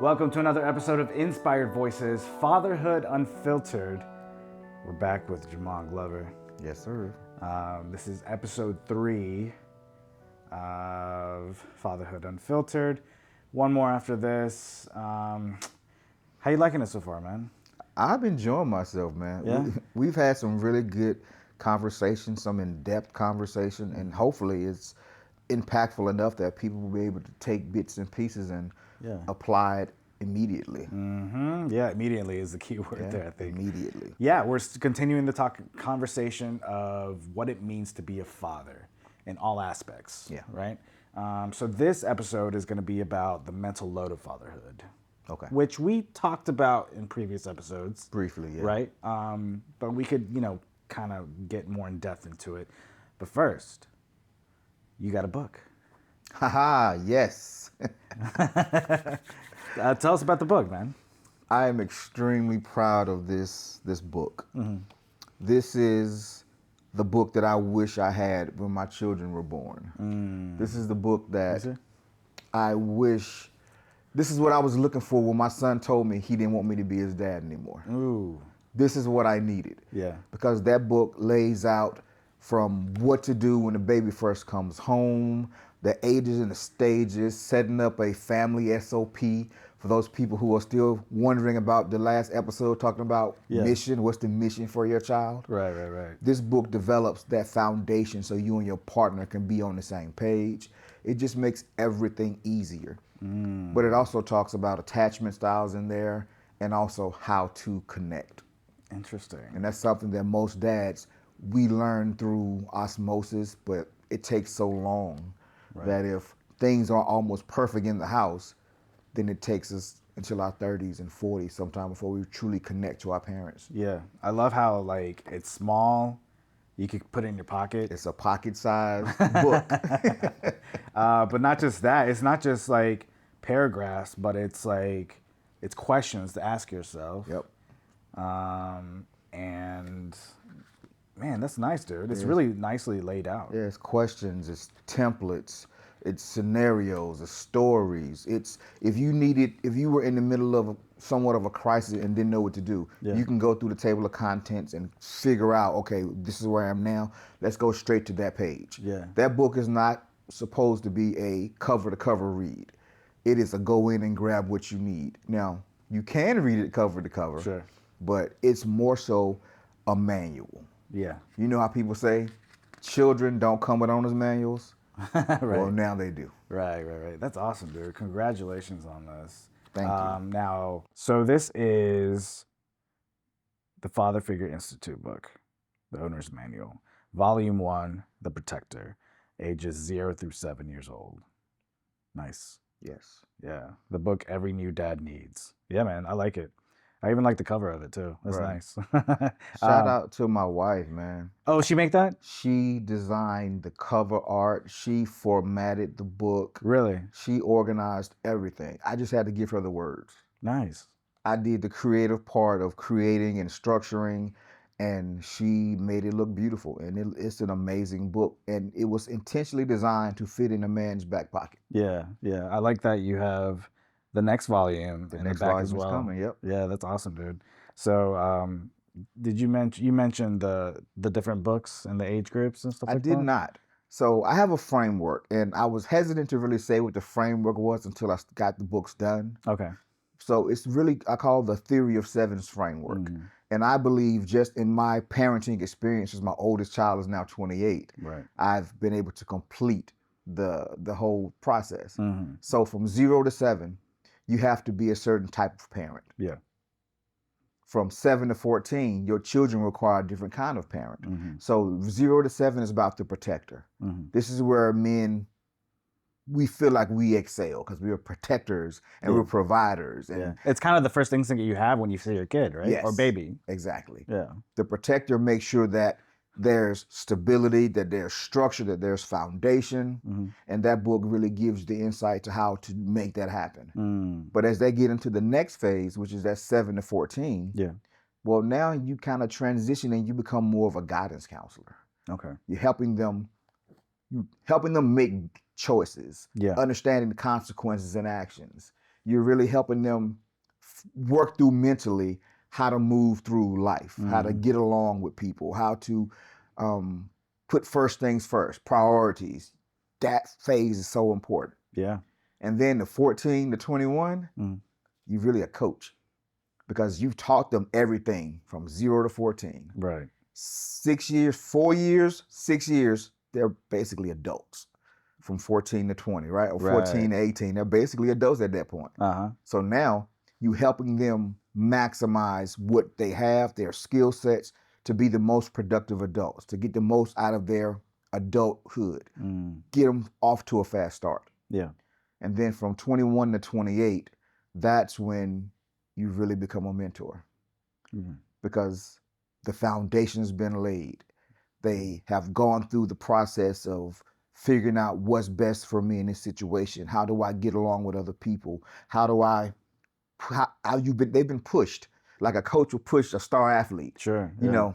Welcome to another episode of Inspired Voices, Fatherhood Unfiltered. We're back with Jamon Glover. Yes, sir. This is episode 3 of Fatherhood Unfiltered. One more after this. How you liking it so far, man? I've been enjoying myself, man. Yeah? We've had some really good conversations, some in-depth conversation, and hopefully it's impactful enough that people will be able to take bits and pieces and apply it immediately. Yeah, immediately is the key word there, I think. Immediately. Yeah, we're continuing the conversation of what it means to be a father in all aspects. Yeah. Right? So this episode is going to be about the mental load of fatherhood. Okay. Which we talked about in previous episodes. Briefly, yeah. Right? But we could, kind of get more in depth into it. But first, you got a book. Haha, yes. Tell us about the book, man. I am extremely proud of this book. This is the book that I wish I had when my children were born. This is the book that I wish. This is what I was looking for when my son told me he didn't want me to be his dad anymore. Ooh. This is what I needed. Yeah. Because that book lays out from what to do when the baby first comes home, the ages and the stages, setting up a family SOP for those people who are still wondering about the last episode, talking about mission. What's the mission for your child? Right. This book develops that foundation so you and your partner can be on the same page. It just makes everything easier. But it also talks about attachment styles in there and also how to connect. Interesting. And that's something that most dads, we learn through osmosis, but it takes so long that if things are almost perfect in the house, then it takes us until our 30s and 40s sometime before we truly connect to our parents. Yeah. I love how, it's small. You could put it in your pocket. It's a pocket-sized book. But not just that. It's not just, paragraphs, but it's, it's questions to ask yourself. Yep. And, man, that's nice, dude. It's really nicely laid out. Yeah, it's questions, it's templates, it's scenarios, it's stories. It's if you were in the middle of somewhat of a crisis and didn't know what to do, you can go through the table of contents and figure out, okay, this is where I am now. Let's go straight to that page. Yeah. That book is not supposed to be a cover-to-cover read. It is a go in and grab what you need. Now, you can read it cover to cover. Sure. But it's more so a manual. Yeah. You know how people say children don't come with owner's manuals? Right. Well, now they do. Right. That's awesome, dude. Congratulations on this. Thank you. Now, so this is the Father Figure Institute book, the owner's manual, volume 1, The Protector, ages 0 through 7 years old. Nice. Yes. Yeah. The book every new dad needs. Yeah, man. I like it. I even like the cover of it too. That's nice. Shout out to my wife, man. Oh, she make that? She designed the cover art. She formatted the book. Really? She organized everything. I just had to give her the words. Nice. I did the creative part of creating and structuring, and she made it look beautiful. And it's an amazing book. And it was intentionally designed to fit in a man's back pocket. Yeah. I like that you have the next volume in the back as well. Coming, yep. Yeah, that's awesome, dude. So, did you mention the different books and the age groups and stuff like that? I did not. So I have a framework, and I was hesitant to really say what the framework was until I got the books done. Okay. So it's really, I call the Theory of Sevens framework. And I believe just in my parenting experiences, my oldest child is now 28. Right. I've been able to complete the whole process. So from 0 to 7, you have to be a certain type of parent. Yeah. From 7 to 14, your children require a different kind of parent. So 0 to 7 is about the protector. This is where men, we feel like we excel because we are protectors and we're providers. And it's kind of the first instinct you have when you see your kid, right? Yes, or baby. Exactly. Yeah. The protector makes sure that there's stability, that there's structure, that there's foundation. And that book really gives the insight to how to make that happen. But as they get into the next phase, which is that 7 to 14, well, now you kind of transition and you become more of a guidance counselor. Okay. You're helping them make choices, understanding the consequences and actions. You're really helping them work through mentally how to move through life, how to get along with people, how to put first things first, priorities. That phase is so important. Yeah. And then the 14 to 21, you're really a coach because you've taught them everything from 0 to 14. Right. 6 years, 4 years, 6 years, they're basically adults from 14 to 20, right? Or 14 to 18. They're basically adults at that point. So now you helping them maximize what they have, their skill sets, to be the most productive adults, to get the most out of their adulthood, get them off to a fast start. Yeah. And then from 21 to 28, that's when you really become a mentor because the foundation's been laid. They have gone through the process of figuring out what's best for me in this situation. How do I get along with other people? They've been pushed like a coach will push a star athlete. Sure. You know,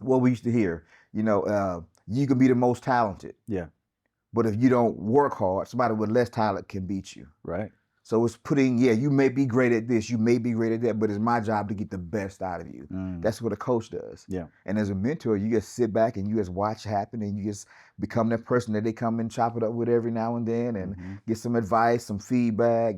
what we used to hear, you can be the most talented. Yeah. But if you don't work hard, somebody with less talent can beat you. Right. So it's putting, you may be great at this, you may be great at that, but it's my job to get the best out of you. That's what a coach does. Yeah. And as a mentor, you just sit back and you just watch happen and you just become that person that they come and chop it up with every now and then and get some advice, some feedback,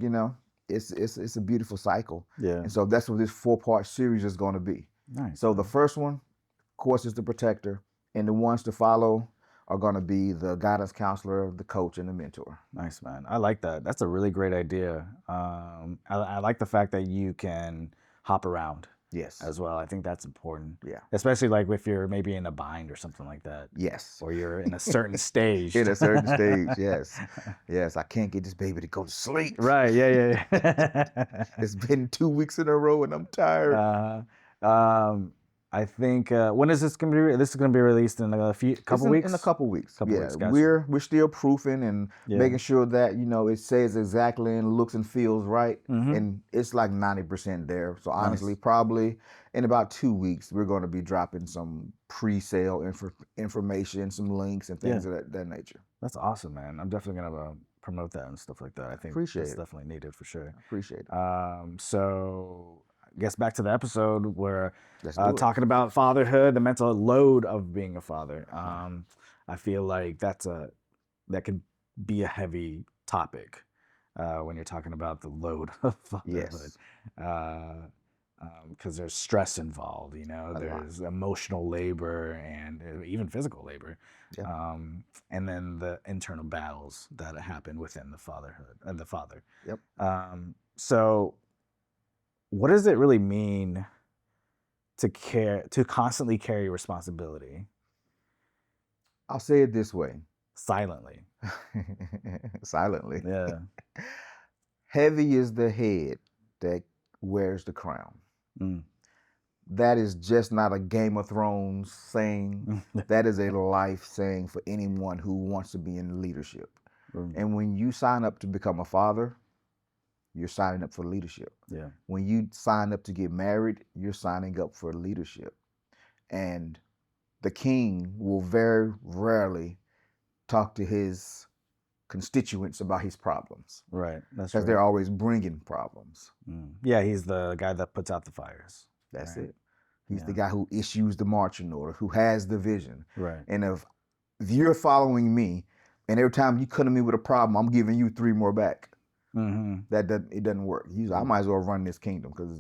It's a beautiful cycle. Yeah. And so that's what this 4-part series is going to be. Nice. So the first one, of course, is the protector. And the ones to follow are going to be the guidance counselor, the coach, and the mentor. Nice, man. I like that. That's a really great idea. I like the fact that you can hop around. Yes. As well. I think that's important. Yeah. Especially like if you're maybe in a bind or something like that. Yes. Or you're in a certain stage. In a certain stage, yes. Yes, I can't get this baby to go to sleep. Right, yeah. It's been 2 weeks in a row and I'm tired. I think when is this going to be? This is going to be released in a couple weeks. In a couple weeks. Weeks. Gotcha. We're still proofing and making sure that it says exactly and looks and feels right, and it's like 90% there. So honestly, probably in about 2 weeks, we're going to be dropping some pre-sale information, some links and things of that nature. That's awesome, man. I'm definitely going to promote that and stuff like that. I think it's definitely needed for sure. Appreciate it. So I guess back to the episode where talking about fatherhood, the mental load of being a father. I feel like that could be a heavy topic when you're talking about the load of fatherhood. Because there's stress involved, there's emotional labor and even physical labor. And then the internal battles that happen within the fatherhood and the father. So what does it really mean to constantly carry responsibility? I'll say it this way. Silently. Silently. Yeah. Heavy is the head that wears the crown. That is just not a Game of Thrones saying. That is a life saying for anyone who wants to be in leadership. And when you sign up to become a father, you're signing up for leadership. Yeah. When you sign up to get married, you're signing up for leadership. And the king will very rarely talk to his constituents about his problems. Right. That's because they're always bringing problems. Yeah, he's the guy that puts out the fires. That's it. He's the guy who issues the marching order, who has the vision. Right. And if you're following me, and every time you come to me with a problem, I'm giving you 3 more back. It doesn't work. I might as well run this kingdom because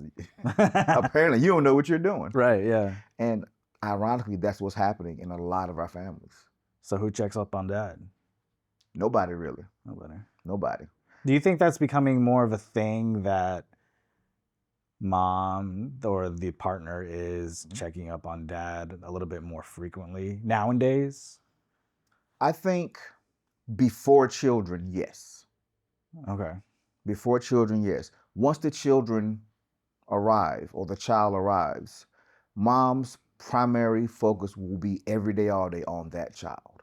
apparently you don't know what you're doing. Right. Yeah. And ironically, that's what's happening in a lot of our families. So who checks up on dad? Nobody really. Nobody. Do you think that's becoming more of a thing that mom or the partner is checking up on dad a little bit more frequently nowadays? I think before children, yes. Okay. Before children, yes. Once the children arrive or the child arrives, mom's primary focus will be every day, all day on that child.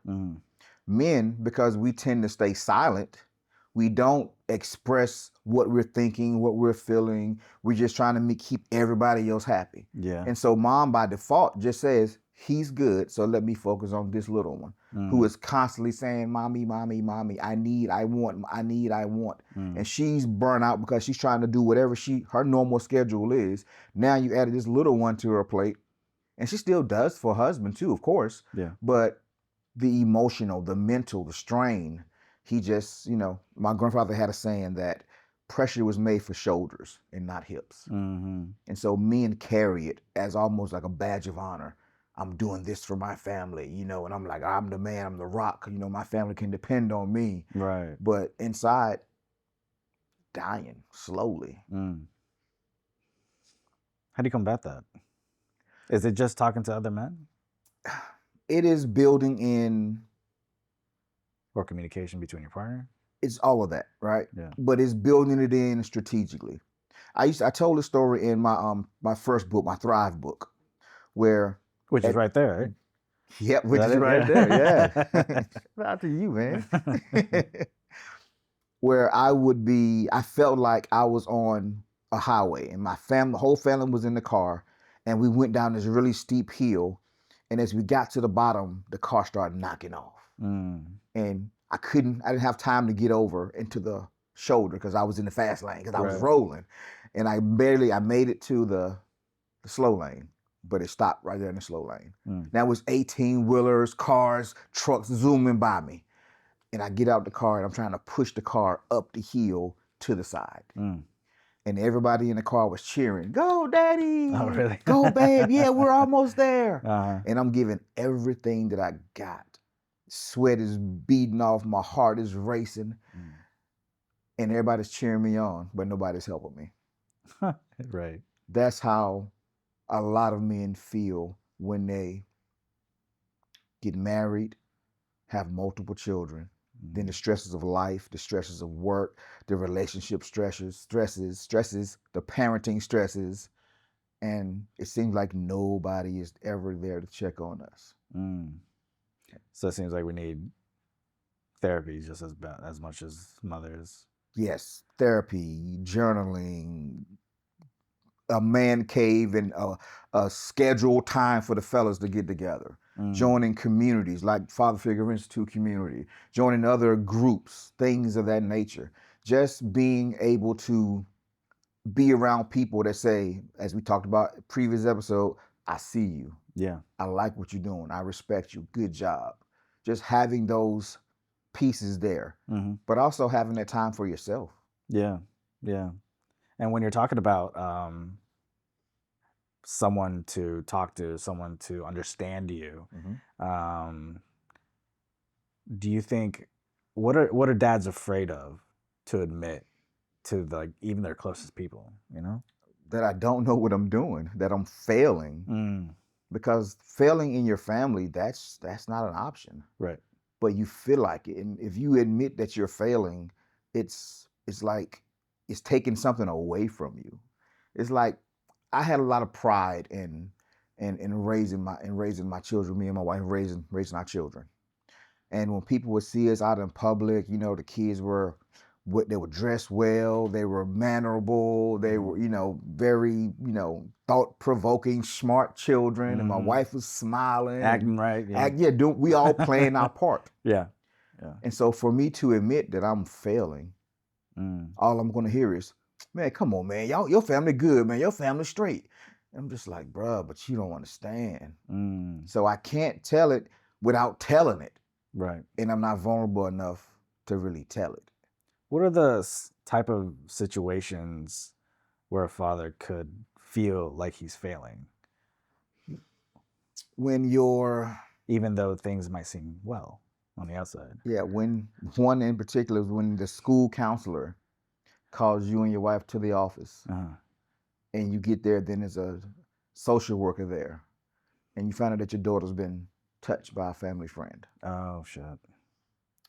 Men, because we tend to stay silent, we don't express what we're thinking, what we're feeling. We're just trying to keep everybody else happy. Yeah. And so mom by default just says, he's good, so let me focus on this little one who is constantly saying, "Mommy, mommy, mommy, I need, I want, I need, I want." And she's burnt out because she's trying to do whatever her normal schedule is. Now you added this little one to her plate, and she still does for her husband too, of course. Yeah. But the emotional, the mental, the strain, he just, my grandfather had a saying that pressure was made for shoulders and not hips. And so men carry it as almost like a badge of honor. I'm doing this for my family, and I'm like, I'm the man, I'm the rock, my family can depend on me. Right. But inside, dying slowly. How do you combat that? Is it just talking to other men? It is building in, or communication between your partner. It's all of that, right? Yeah. But it's building it in strategically. I told a story in my first book, my Thrive book, which is right there, right? Yep, which is right there. Yeah. Shout out to you, man. Where I felt like I was on a highway, and my whole family was in the car, and we went down this really steep hill, and as we got to the bottom, the car started knocking off, and I didn't have time to get over into the shoulder because I was in the fast lane because I was rolling, and I made it to the slow lane, but it stopped right there in the slow lane. Now it was 18-wheelers, cars, trucks zooming by me. And I get out the car and I'm trying to push the car up the hill to the side. And everybody in the car was cheering, "Go, Daddy! Oh, really? Go, babe! Yeah, we're almost there." And I'm giving everything that I got. Sweat is beating off, my heart is racing. And everybody's cheering me on, but nobody's helping me. Right. That's how a lot of men feel when they get married, have multiple children, then the stresses of life, the stresses of work, the relationship stresses, the parenting stresses, and it seems like nobody is ever there to check on us. So it seems like we need therapy just as much as mothers. Yes, therapy, journaling, a man cave, and a scheduled time for the fellas to get together. Joining communities like Father Figure Institute community, joining other groups, things of that nature. Just being able to be around people that say, as we talked about previous episode, "I see you. Yeah. I like what you're doing. I respect you. Good job." Just having those pieces there, but also having that time for yourself. Yeah. Yeah. And when you're talking about someone to talk to, someone to understand you, do you think what are dads afraid of to admit to even their closest people? That I don't know what I'm doing, that I'm failing, because failing in your family, that's not an option. Right. But you feel like it, and if you admit that you're failing, it's like it's taking something away from you. It's like I had a lot of pride in raising my children, me and my wife raising our children. And when people would see us out in public, the kids they were dressed well, they were mannerable, they were, very, thought-provoking, smart children, and my wife was smiling, acting right, we all playing our part. Yeah. And so for me to admit that I'm failing, all I'm gonna hear is, "Man, come on, man, your family good, man, your family straight." And I'm just like, "Bruh, but you don't understand." So I can't tell it without telling it. Right. And I'm not vulnerable enough to really tell it. What are the type of situations where a father could feel like he's failing? When even though things might seem well on the outside. Yeah, when one in particular is when the school counselor calls you and your wife to the office, and you get there, then there's a social worker there, and you find out that your daughter's been touched by a family friend. Oh, shit.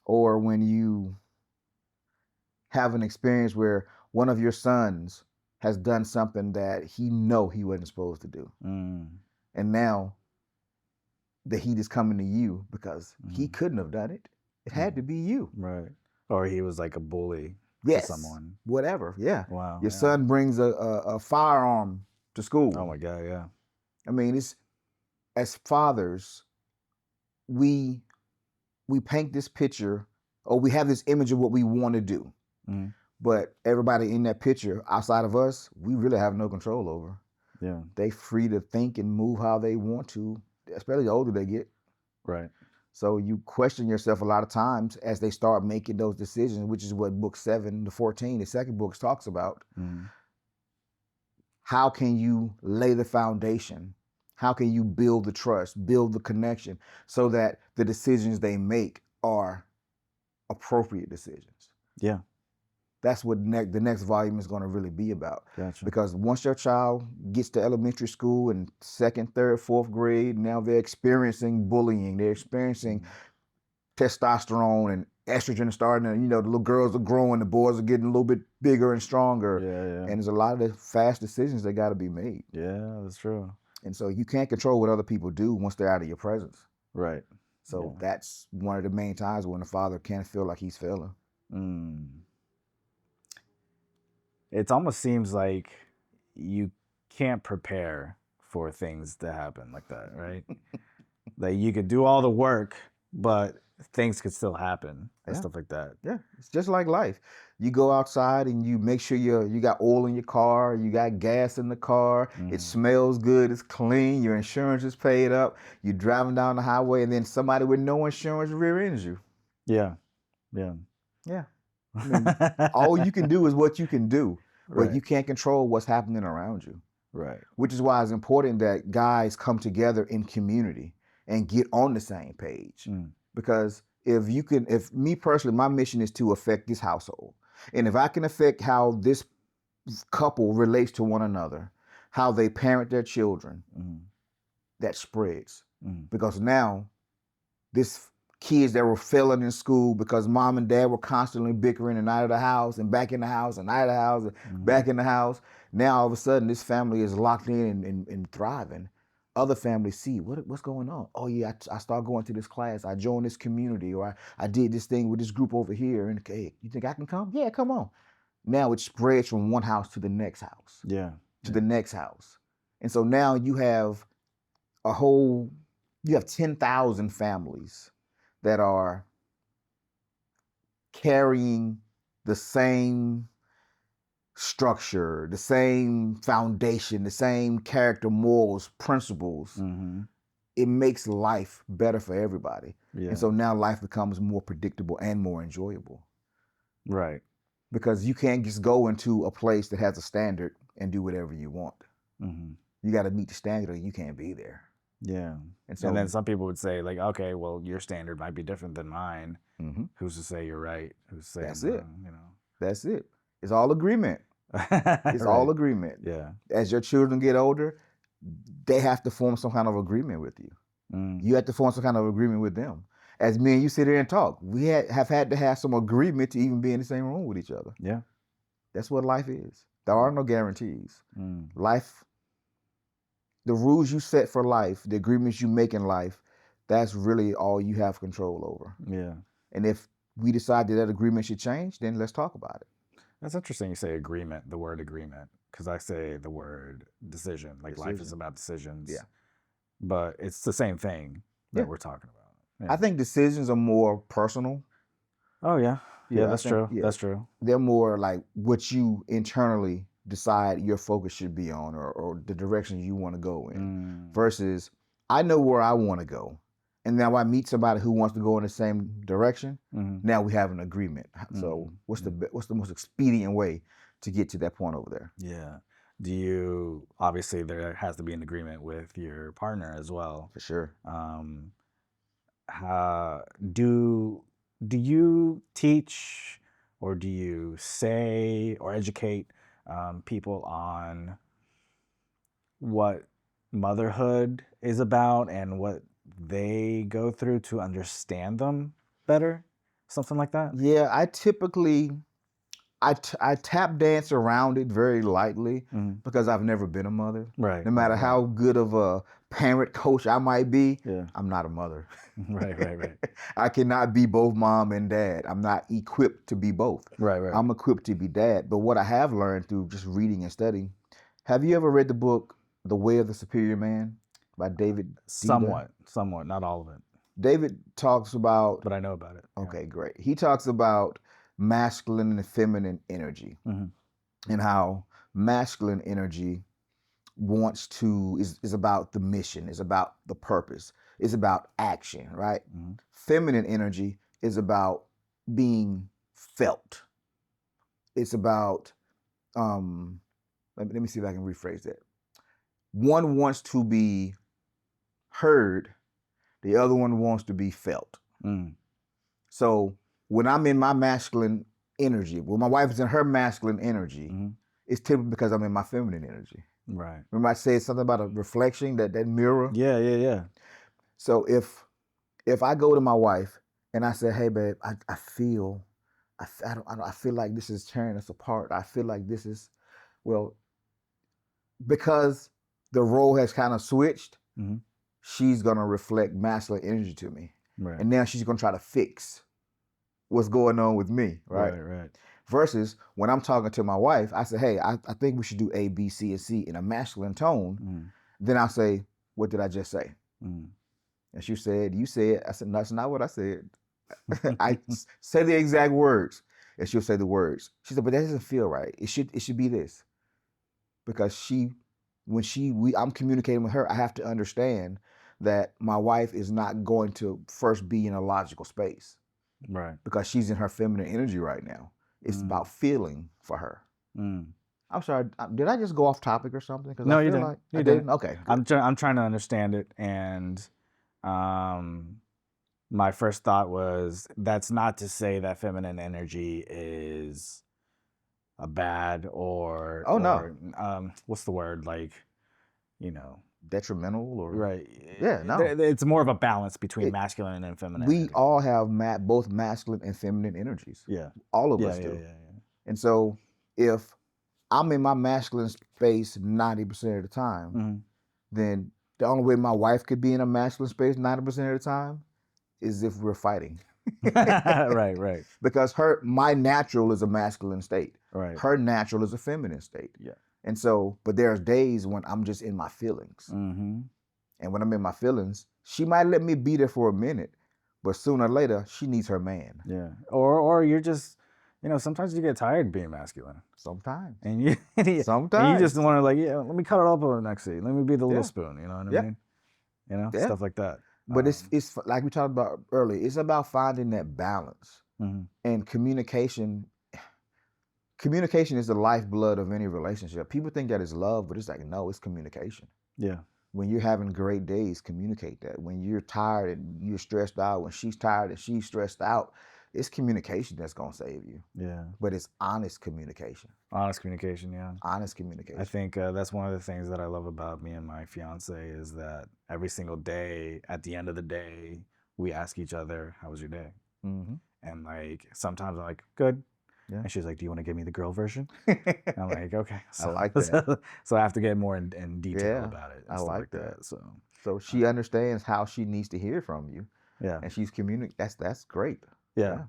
Or when you have an experience where one of your sons has done something that he wasn't supposed to do. And now the heat is coming to you because he couldn't have done it. It had to be you. Right. Or he was like a bully to someone. Whatever, yeah. Wow. Your son brings a firearm to school. Oh my God, yeah. I mean, as fathers, we paint this picture, or we have this image of what we want to do. Mm-hmm. But everybody in that picture outside of us, we really have no control over. Yeah. They free to think and move how they want to, especially the older they get. Right. So you question yourself a lot of times as they start making those decisions, which is what book 7 to 14, the second book, talks about. Mm-hmm. How can you lay the foundation? How can you build the trust, build the connection so that the decisions they make are appropriate decisions? Yeah. That's what the next volume is going to really be about. Gotcha. Because once your child gets to elementary school and second, third, fourth grade, now they're experiencing bullying. They're experiencing testosterone and estrogen starting, and the little girls are growing, the boys are getting a little bit bigger and stronger. Yeah. And there's a lot of the fast decisions that got to be made. Yeah, that's true. And so you can't control what other people do once they're out of your presence. Right. So that's one of the main times when a father can't feel like he's failing. It almost seems like you can't prepare for things to happen like that, right? Like you could do all the work, but things could still happen and stuff like that. Yeah, it's just like life. You go outside and you make sure you got oil in your car, you got gas in the car, it smells good, it's clean, your insurance is paid up, you're driving down the highway, and then somebody with no insurance rear ends you. Yeah. I mean, all you can do is what you can do, but Right. you can't control what's happening around you. Right. Which is why it's important that guys come together in community and get on the same page. Because if me personally, my mission is to affect this household. And if I can affect how this couple relates to one another, how they parent their children, that spreads. Because now this kids that were failing in school because mom and dad were constantly bickering and out of the house and back in the house and out of the house and back in the house. Now all of a sudden this family is locked in and thriving. Other families see what's going on. Oh yeah, I started going to this class. I joined this community, or I did this thing with this group over here. And hey, you think I can come? Yeah, come on. Now it spreads from one house to the next house. Yeah. To the next house. And so now you have 10,000 families that are carrying the same structure, the same foundation, the same character, morals, principles. It makes life better for everybody. Yeah. And so now life becomes more predictable and more enjoyable. Right. Because you can't just go into a place that has a standard and do whatever you want. You got to meet the standard or you can't be there. Yeah. And so, and then some people would say, like, okay, well, your standard might be different than mine. Who's to say you're right? Who's to say that's I'm it? wrong, That's it. It's all agreement. It's all agreement. Yeah. As your children get older, they have to form some kind of agreement with you. You have to form some kind of agreement with them. As me and you sit here and talk, we have had to have some agreement to even be in the same room with each other. Yeah. That's what life is. There are no guarantees. Life, the rules you set for life, the agreements you make in life, that's really all you have control over. Yeah. And if we decide that agreement should change, then let's talk about it. That's interesting you say agreement, the word agreement, because I say the word decision. Like life is about decisions. Yeah. But it's the same thing that we're talking about. Yeah. I think decisions are more personal. Oh, yeah. Yeah, that's true. Yeah. That's true. They're more like what you internally decide your focus should be on, or the direction you want to go in. Versus, I know where I want to go. And now I meet somebody who wants to go in the same direction. Now we have an agreement. So what's the most expedient way to get to that point over there? Yeah. Do you, obviously there has to be an agreement with your partner as well. For sure. Do you teach, or do you say or educate people on what motherhood is about and what they go through to understand them better? Something like that? Yeah, I typically, I tap dance around it very lightly because I've never been a mother. Right. No matter how good of a parent coach I might be, Yeah. I'm not a mother. Right. I cannot be both mom and dad. I'm not equipped to be both. Right. I'm equipped to be dad. But what I have learned through just reading and studying, have you ever read the book, The Way of the Superior Man? by David Somewhat, not all of it, David talks about, but I know about it. Okay, great. He talks about masculine and feminine energy, and how masculine energy is about the mission, is about the purpose, is about action, right? Feminine energy is about being felt. It's about let me see if I can rephrase that. One wants to be heard, the other one wants to be felt. So when I'm in my masculine energy, when my wife is in her masculine energy, it's typically because I'm in my feminine energy. Right. Remember I said something about a reflection, that mirror? Yeah. So if I go to my wife and I say, hey babe, I feel like this is tearing us apart. I feel like this is, well, because the role has kind of switched, she's gonna reflect masculine energy to me. Right. And now she's gonna try to fix what's going on with me, right? Right. Versus when I'm talking to my wife, I say, hey, I think we should do A, B, C, and C in a masculine tone. Then I'll say, what did I just say? And she said, you said. I said, no, that's not what I said. I say the exact words. And she'll say the words. She said, but that doesn't feel right. It should be this. Because I'm communicating with her, I have to understand that my wife is not going to first be in a logical space. Right. Because she's in her feminine energy right now. It's about feeling for her. I'm sorry, did I just go off topic or something? No, you didn't. You didn't. Okay. Good. I'm trying to understand it, and my first thought was, that's not to say that feminine energy is a bad or what's the word, like, detrimental or right? Yeah, no. It's more of a balance between masculine and feminine. We all have both masculine and feminine energies. Yeah, all of us do. Yeah. And so if I'm in my masculine space 90% of the time, then the only way my wife could be in a masculine space 90% of the time is if we're fighting. Right. Because my natural is a masculine state. Right. Her natural is a feminine state. Yeah. And so, but there's days when I'm just in my feelings. And when I'm in my feelings, she might let me be there for a minute, but sooner or later, she needs her man. Yeah. Or you're just, sometimes you get tired being masculine. Sometimes. And you just want to, like, let me cut it up a little next seat. Let me be the little spoon. You know what I mean? Stuff like that. But it's like we talked about earlier. It's about finding that balance. And communication. Communication is the lifeblood of any relationship. People think that it's love, but it's like, no, it's communication. Yeah. When you're having great days, communicate that. When you're tired and you're stressed out, when she's tired and she's stressed out, it's communication that's going to save you. Yeah. But it's honest communication. Honest communication, yeah. Honest communication. I think that's one of the things that I love about me and my fiance is that every single day, at the end of the day, we ask each other, how was your day? And like, sometimes I'm like, good. Yeah. And she's like, do you want to give me the girl version? I'm like, okay. So, I like that. So I have to get more in detail about it. I like that. So she understands how she needs to hear from you. Yeah. And she's communicating. That's great. Yeah.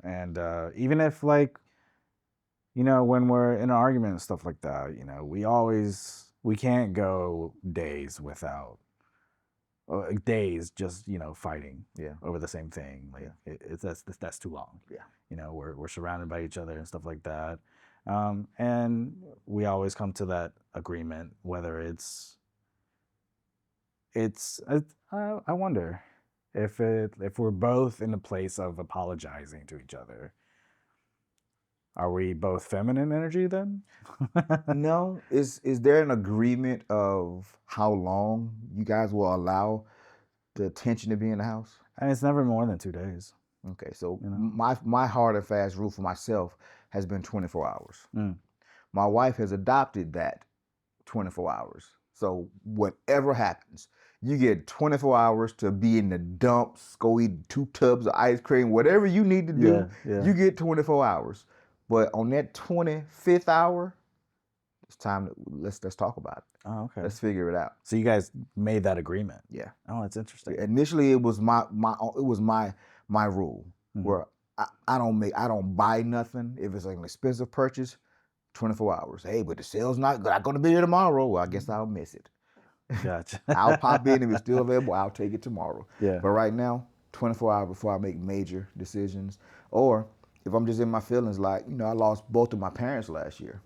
And even if, like, when we're in an argument and stuff like that, we can't go days without just fighting over the same thing. Like that's too long. We're surrounded by each other and stuff like that, and we always come to that agreement, whether it's I wonder if we're both in a place of apologizing to each other. Are we both feminine energy then? No. Is there an agreement of how long you guys will allow the tension to be in the house? And it's never more than 2 days. Okay, so my hard and fast rule for myself has been 24 hours. My wife has adopted that 24 hours. So whatever happens, you get 24 hours to be in the dumps, go eat 2 tubs of ice cream, whatever you need to do, you get 24 hours. But on that 25th hour, it's time to let's talk about it. Oh, okay. Let's figure it out. So you guys made that agreement. Yeah. Oh, that's interesting. Initially, it was my rule where I don't buy nothing if it's like an expensive purchase. 24 hours. Hey, but the sale's not going to be here tomorrow. Well, I guess I'll miss it. Gotcha. I'll pop in if it's still available. I'll take it tomorrow. Yeah. But right now, 24 hours before I make major decisions, or if I'm just in my feelings, like, I lost both of my parents last year.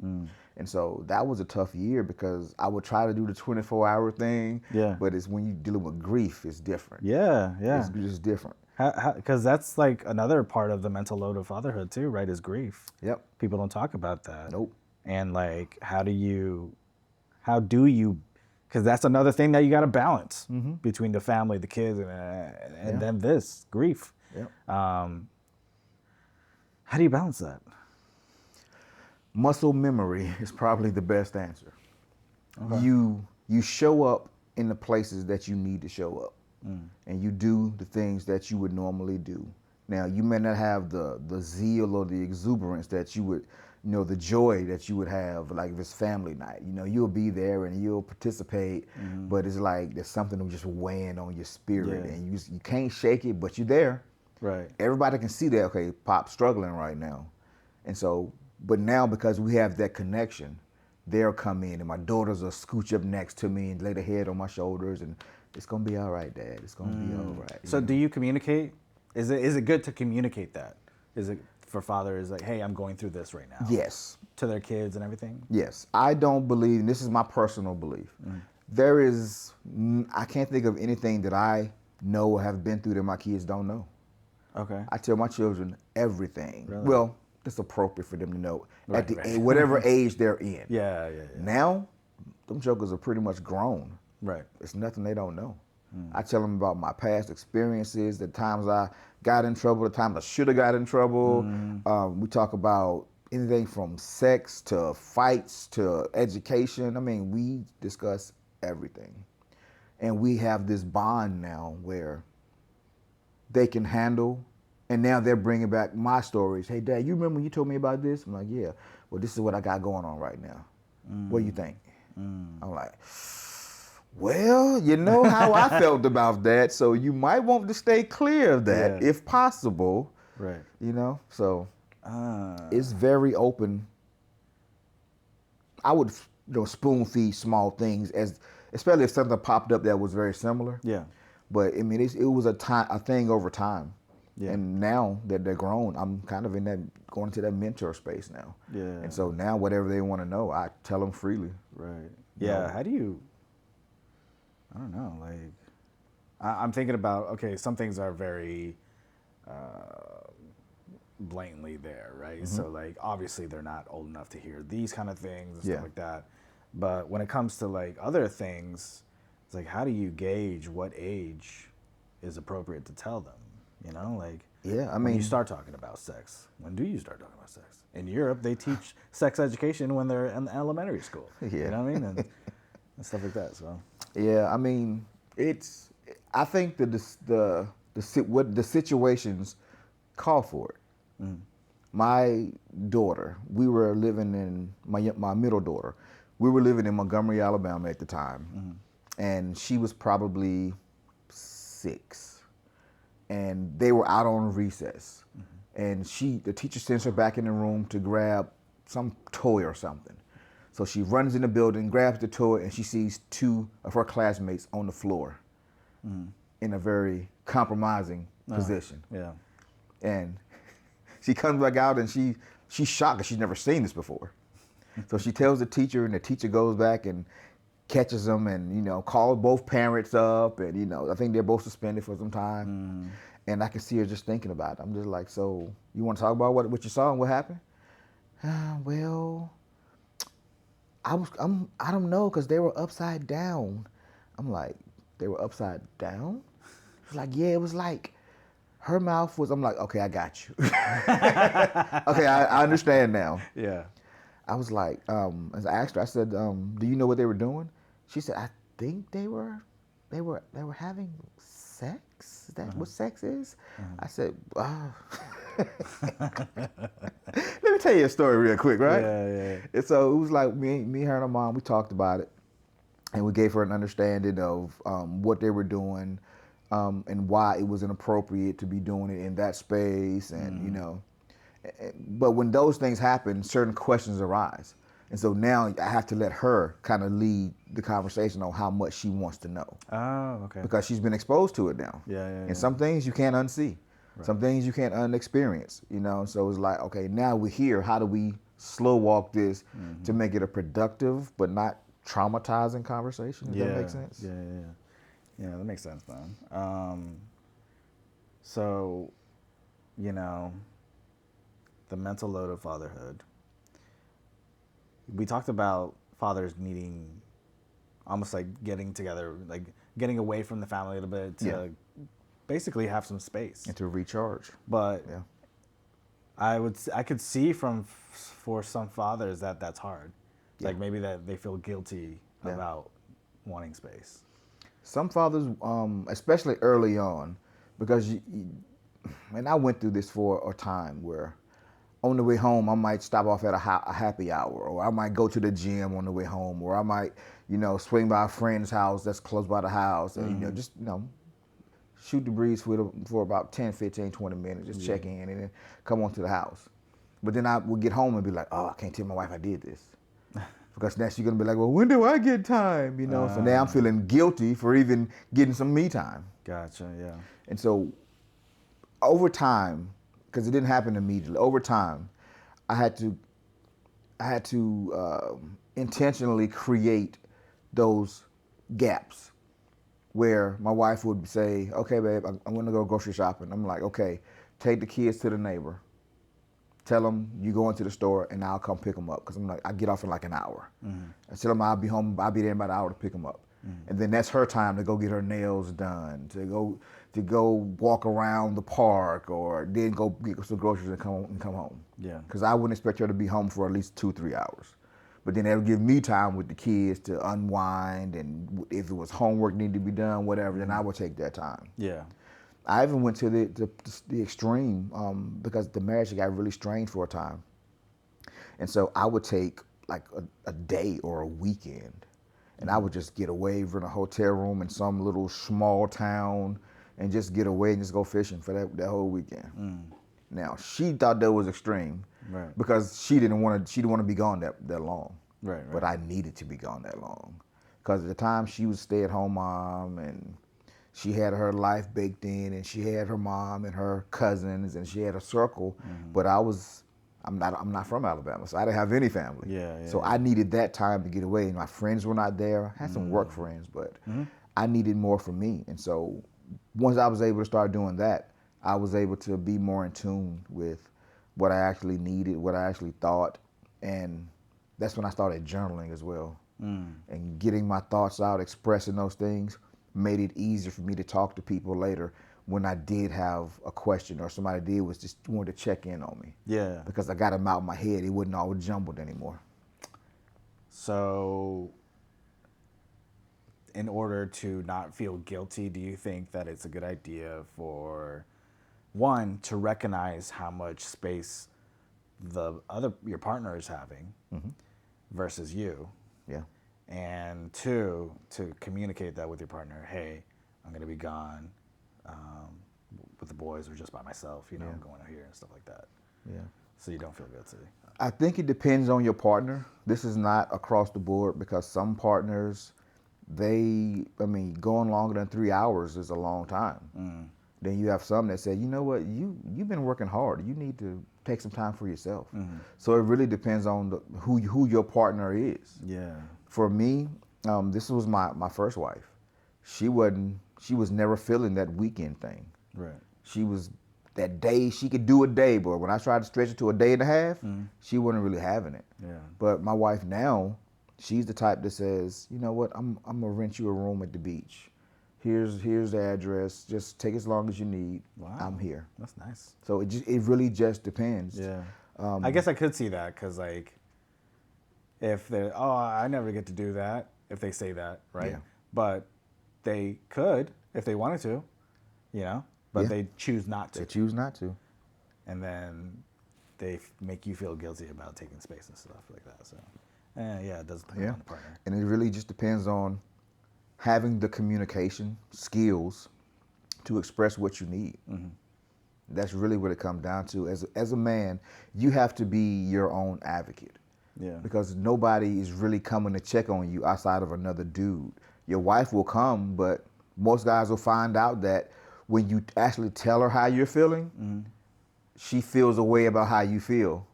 And so that was a tough year because I would try to do the 24-hour thing. Yeah. But it's when you're dealing with grief, it's different. Yeah. It's just different. Because that's like another part of the mental load of fatherhood too, right? Is grief. Yep. People don't talk about that. Nope. And like, how do you, because that's another thing that you got to balance between the family, the kids, and then this grief. Yep. How do you balance that? Muscle memory is probably the best answer. Okay. You show up in the places that you need to show up, and you do the things that you would normally do. Now, you may not have the zeal or the exuberance that you would, the joy that you would have, like if it's family night. You'll be there and you'll participate, but it's like there's something just weighing on your spirit, and you can't shake it, but you're there. Right. Everybody can see that, okay, Pop's struggling right now. And so, but now because we have that connection, they'll come in and my daughters will scooch up next to me and lay their head on my shoulders and it's gonna be all right, Dad. It's gonna be all right. So do you communicate? Is it good to communicate that? Is it for fathers like, hey, I'm going through this right now? Yes. To their kids and everything? Yes. I don't believe, and this is my personal belief, I can't think of anything that I know or have been through that my kids don't know. Okay. I tell my children everything. Really? Well, it's appropriate for them to know Right, whatever age they're in. Yeah. Now, them jokers are pretty much grown. Right. It's nothing they don't know. I tell them about my past experiences, the times I got in trouble, the times I should have got in trouble. We talk about anything from sex to fights to education. I mean, we discuss everything. And we have this bond now where they can handle, and now they're bringing back my stories. Hey, Dad, you remember when you told me about this? I'm like, yeah. Well, this is what I got going on right now. What do you think? I'm like, well, you know how I felt about that, so you might want to stay clear of that if possible. Right. So it's very open. I would, spoon feed small things, especially if something popped up that was very similar. Yeah. But I mean, it was a thing over time. Yeah. And now that they're grown, I'm kind of going into that mentor space now. Yeah. And so now whatever they want to know, I tell them freely. Right. Yeah. How do you, I don't know, like, I'm thinking about, okay, some things are very blatantly there, right? So like, obviously they're not old enough to hear these kind of things and stuff like that. But when it comes to like other things, it's like, how do you gauge what age is appropriate to tell them? Like, Yeah, I when mean, you start talking about sex, when do you start talking about sex? In Europe, they teach sex education when they're in elementary school. You know what I mean? And stuff like that. So. yeah, I mean, I think that what the situations call for it. My daughter, we were living in my middle daughter. We were living in Montgomery, Alabama at the time, and she was probably 6. And they were out on recess, and the teacher sends her back in the room to grab some toy or something. So she runs in the building, grabs the toy, and she sees 2 of her classmates on the floor in a very compromising position. Yeah. And she comes back out, and she's shocked because she's never seen this before. So she tells the teacher, and the teacher goes back and catches them and, calls both parents up. And, I think they're both suspended for some time. And I can see her just thinking about it. I'm just like, so you want to talk about what you saw and what happened? Well, I don't know, because they were upside down. I'm like, they were upside down? She's like, yeah, it was like her mouth was, I'm like, okay, I got you. Okay, I understand now. Yeah. I was like, as I asked her, I said, do you know what they were doing? She said, I think they were having sex. Is that what sex is? I said, wow. Let me tell you a story real quick, right? Yeah. And so it was like me, her, and her mom, we talked about it. And we gave her an understanding of what they were doing and why it was inappropriate to be doing it in that space. And, but when those things happen, certain questions arise. And so now I have to let her kind of lead the conversation on how much she wants to know. Oh, okay. Because she's been exposed to it now. Yeah. And some things you can't unsee. Right. Some things you can't unexperience, you know? So it's like, okay, now we're here. How do we slow walk this to make it a productive but not traumatizing conversation? Does that make sense? Yeah, that makes sense, man. So, you know, the mental load of fatherhood. We talked about fathers needing almost like getting together, like getting away from the family a little bit to basically have some space And to recharge. But I could see for some fathers that that's hard. Like maybe that they feel guilty about wanting space. Some fathers, especially early on, because and I went through this for a time where on the way home I might stop off at a happy hour, or I might go to the gym on the way home, or I might, swing by a friend's house that's close by the house, and just shoot the breeze for about 10, 15, 20 minutes, just check in and then come on to the house. But then I would get home and be like, oh, I can't tell my wife I did this. Because now she's gonna be like, well, when do I get time? So now I'm feeling guilty for even getting some me time. Gotcha, yeah. And so over time, because it didn't happen immediately, over time, I had to intentionally create those gaps where my wife would say, okay, babe, I'm gonna go grocery shopping. I'm like, okay, take the kids to the neighbor. Tell them you go into the store and I'll come pick them up. Because I'm like, I get off in like an hour. I tell them I'll be home, I'll be there in about an hour to pick them up. And then that's her time to go get her nails done, to go walk around the park, or then go get some groceries and come home. Yeah. Because I wouldn't expect her to be home for at least 2-3 hours. But then that'll give me time with the kids to unwind, and if it was homework needed to be done, whatever, then I would take that time. Yeah. I even went to the extreme because the marriage got really strained for a time. And so I would take like a day or a weekend, and I would just get away from a hotel room in some little small town and just get away and just go fishing for that whole weekend. Now, she thought that was extreme because she didn't want to be gone that long. Right. But I needed to be gone that long because at the time she was a stay-at-home mom, and she had her life baked in, and she had her mom and her cousins, and she had a circle. But I'm not from Alabama, so I didn't have any family. So I needed that time to get away. And my friends were not there. I had some work friends, but I needed more for me. And so once I was able to start doing that, I was able to be more in tune with what I actually needed, what I actually thought, and that's when I started journaling as well. And getting my thoughts out, expressing those things, made it easier for me to talk to people later when I did have a question or somebody was just wanted to check in on me. Yeah. Because I got them out of my head. It wasn't all jumbled anymore. So in order to not feel guilty, do you think that it's a good idea for one to recognize how much space your partner is having versus you? Yeah. And two, to communicate that with your partner. Hey, I'm going to be gone with the boys or just by myself, I'm going out here and stuff like that. Yeah. So you don't feel guilty. I think it depends on your partner. This is not across the board because some partners, going longer than 3 hours is a long time. Then you have some that say, you know what, you've been working hard. You need to take some time for yourself. So it really depends on who your partner is. Yeah. For me, this was my first wife. She was never feeling that weekend thing. Right. She was that day, she could do a day, but when I tried to stretch it to a day and a half, she wasn't really having it. Yeah. But my wife now, she's the type that says, you know what, I'm gonna rent you a room at the beach. Here's the address. Just take as long as you need. Wow. I'm here. That's nice. So it really just depends. Yeah. I guess I could see that because if they're, I never get to do that, if they say that, right? Yeah. But they could if they wanted to, but they choose not to. They choose not to. And then they make you feel guilty about taking space and stuff like that. So, it does depend on the partner. And it really just depends on having the communication skills to express what you need. That's really what it comes down to. As a man, you have to be your own advocate. Yeah. Because nobody is really coming to check on you outside of another dude. Your wife will come, but most guys will find out that when you actually tell her how you're feeling, she feels a way about how you feel.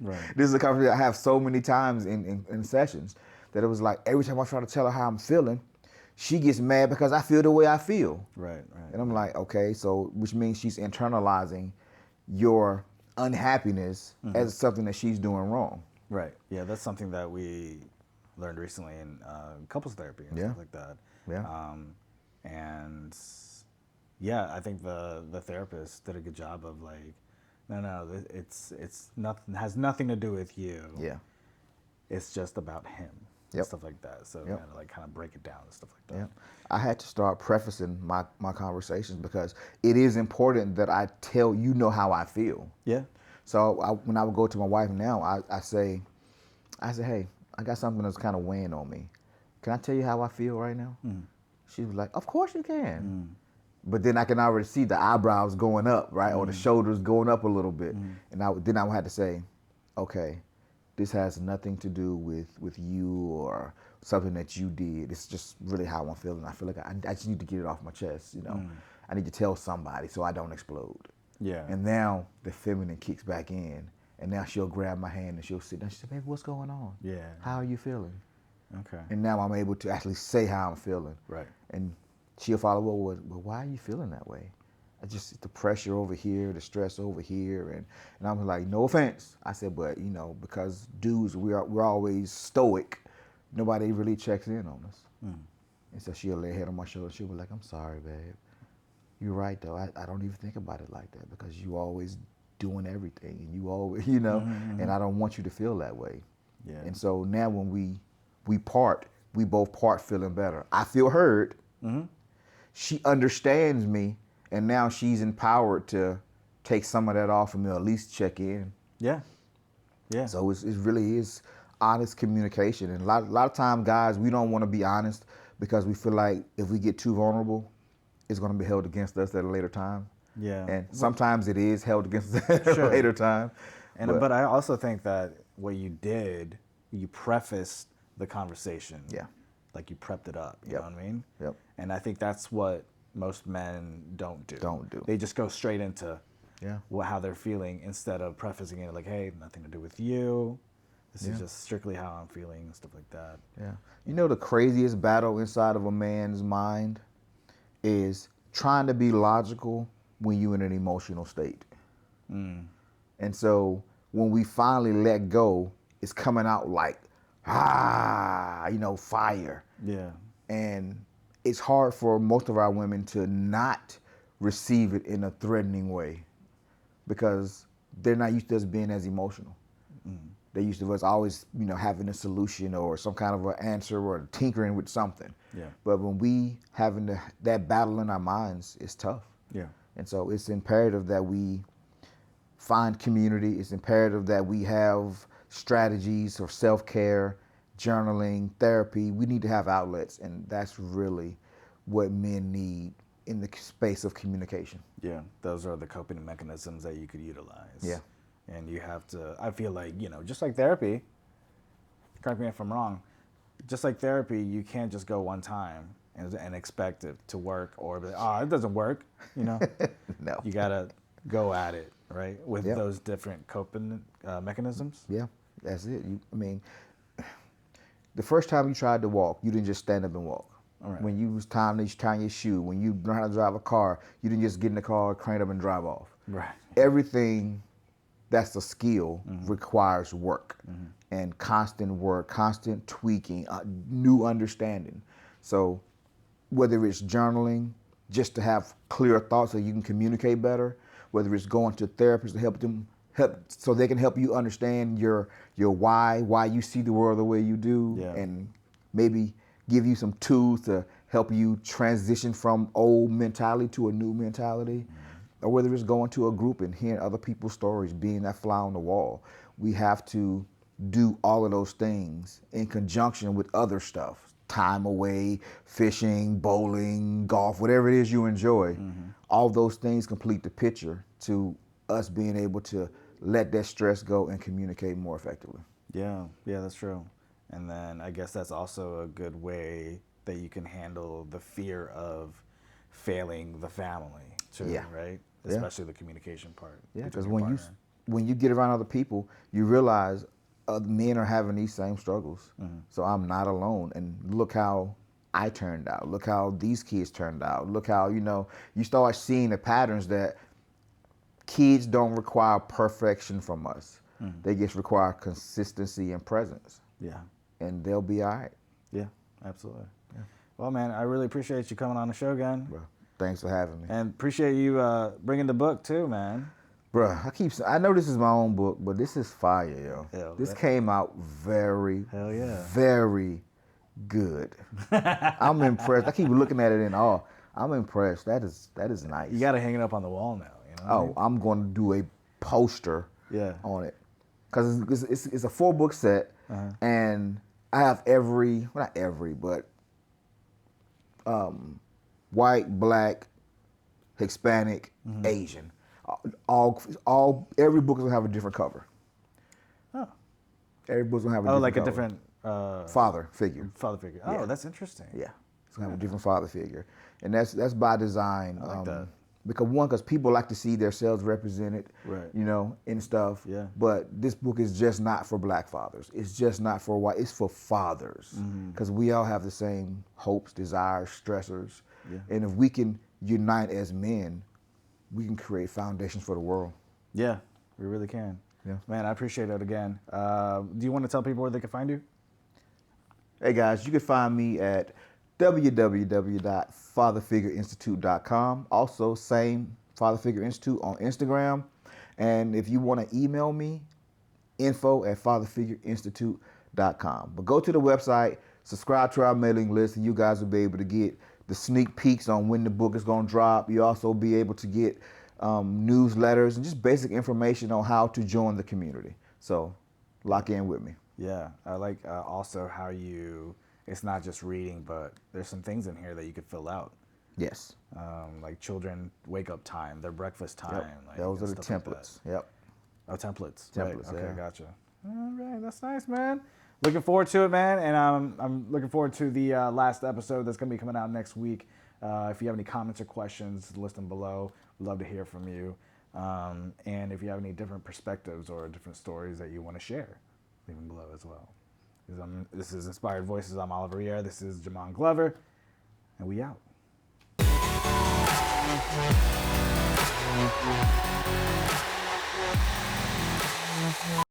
Right. This is a conversation I have so many times in sessions that it was like every time I try to tell her how I'm feeling, she gets mad because I feel the way I feel. Right. And I'm like, okay, so which means she's internalizing your unhappiness as something that she's doing wrong. Right. Yeah, that's something that we learned recently in couples therapy and Yeah. stuff like that. Yeah. And yeah, I think the therapist did a good job of like, no, it's nothing, has nothing to do with you. Yeah. It's just about him. Yep. And stuff like that. So Yep. gotta like kind of break it down and stuff like that. Yeah. I had to start prefacing my conversations because it is important that I tell you know how I feel. Yeah. So when I would go to my wife now, I say, hey, I got something that's kind of weighing on me. Can I tell you how I feel right now? She was like, of course you can. But then I can already see the eyebrows going up, right? Or the shoulders going up a little bit. And then I would have to say, okay, this has nothing to do with you or something that you did. It's just really how I'm feeling. I feel like I just need to get it off my chest, you know. I need to tell somebody so I don't explode. Yeah. And now the feminine kicks back in. And now she'll grab my hand and she'll sit down. She said, baby, what's going on? Yeah. How are you feeling? Okay. And now I'm able to actually say how I'm feeling. Right. And she'll follow, well, why are you feeling that way? I just, the pressure over here, the stress over here. And I'm like, no offense. I said, but, you know, because dudes, we're always stoic. Nobody really checks in on us. And so she'll lay her head on my shoulder. She'll be like, I'm sorry, babe. You're right, though. I don't even think about it like that because you always doing everything. And you always, you know, and I don't want you to feel that way. Yeah. And so now when we part, we both part feeling better. I feel heard. She understands me, and now she's empowered to take some of that off of me, or at least check in. Yeah. Yeah. So it really is honest communication. And a lot of times, guys, we don't want to be honest because we feel like if we get too vulnerable, it's going to be held against us at a later time. Yeah. And sometimes it is held against us at a later time. But I also think that what you did, you prefaced the conversation. Yeah. Like you prepped it up. You Yep. know what I mean? Yep. And I think that's what most men don't do. Don't do. They just go straight into Yeah. how they're feeling instead of prefacing it like, hey, nothing to do with you. This is just strictly how I'm feeling and stuff like that. Yeah. You know, the craziest battle inside of a man's mind is trying to be logical when you're in an emotional state. And so when we finally let go, it's coming out like, fire. Yeah. And it's hard for most of our women to not receive it in a threatening way because they're not used to us being as emotional. They're used to us always, having a solution or some kind of an answer or tinkering with something. Yeah. But when we having that battle in our minds, it's tough. Yeah. And so it's imperative that we find community. It's imperative that we have strategies for self-care, journaling, therapy. We need to have outlets, and that's really what men need in the space of communication. Yeah, those are the coping mechanisms that you could utilize. Yeah. And you have to, I feel like, just like therapy, correct me if I'm wrong, just like therapy, you can't just go one time and expect it to work or be like, it doesn't work, No. You got to go at it, right, with Yep. those different coping mechanisms. Yeah, that's it. The first time you tried to walk, you didn't just stand up and walk. Right. When you was tying your shoe, when you learned how to drive a car, you didn't just get in the car, crank up and drive off. Right. Everything that's a skill requires work and constant work, constant tweaking, new understanding. So whether it's journaling, just to have clear thoughts so you can communicate better, whether it's going to therapists to help so they can help you understand your why you see the world the way you do, and maybe give you some tools to help you transition from old mentality to a new mentality, or whether it's going to a group and hearing other people's stories, being that fly on the wall. We have to do all of those things in conjunction with other stuff. Time away, fishing, bowling, golf, whatever it is you enjoy. All those things complete the picture to us being able to let that stress go and communicate more effectively. Yeah, yeah, that's true. And then I guess that's also a good way that you can handle the fear of failing the family too, Yeah. right? Yeah. Especially the communication part Yeah, between because your partner. when you get around other people, you realize other men are having these same struggles. So I'm not alone. And look how I turned out. Look how these kids turned out. Look how you start seeing the patterns that kids don't require perfection from us. They just require consistency and presence, Yeah, and they'll be all right. yeah, absolutely. Well, man, I really appreciate you coming on the show again, Bro, thanks for having me. and appreciate you bringing the book too, man. Bro, I know this is my own book, but this is fire, yo. Hell, This came out very, Hell yeah. very good. I'm impressed. I keep looking at it in awe. I'm impressed. That is nice. You got to hang it up on the wall now. You know. Oh, I'm going to do a poster Yeah. on it because it's a 4-book set, Uh-huh. and I have not every, but white, black, Hispanic, Asian. Every book is gonna have a different cover. Oh. Every book's gonna have a different like cover. a different father figure. father figure. Oh, Yeah. that's interesting. Yeah, it's gonna have a different father figure, and that's by design. I like that. Because people like to see themselves represented, Right. in stuff. Yeah. But this book is just not for black fathers. It's just not for white. It's for fathers, because we all have the same hopes, desires, stressors, Yeah. and if we can unite as men, we can create foundations for the world. Yeah, we really can. Yeah. Man, I appreciate it again. Do you want to tell people where they can find you? Hey guys, you can find me at www.fatherfigureinstitute.com. Also, same Father Figure Institute on Instagram. And if you want to email me, info@fatherfigureinstitute.com. But go to the website, subscribe to our mailing list, and you guys will be able to get the sneak peeks on when the book is going to drop. You also be able to get newsletters and just basic information on how to join the community. So lock in with me. Yeah, I like also how it's not just reading, but there's some things in here that you could fill out. Yes. Like children wake up time, their breakfast time. Yep. Like, Those are and the stuff like templates. Yep. Oh, templates. Templates, Right. Okay, yeah. gotcha. All right, that's nice, man. Looking forward to it, man. And I'm looking forward to the last episode that's going to be coming out next week. If you have any comments or questions, list them below. We'd love to hear from you. And if you have any different perspectives or different stories that you want to share, leave them below as well. This is Inspired Voices. I'm Oliver Riera. This is Jamon Glover. And we out.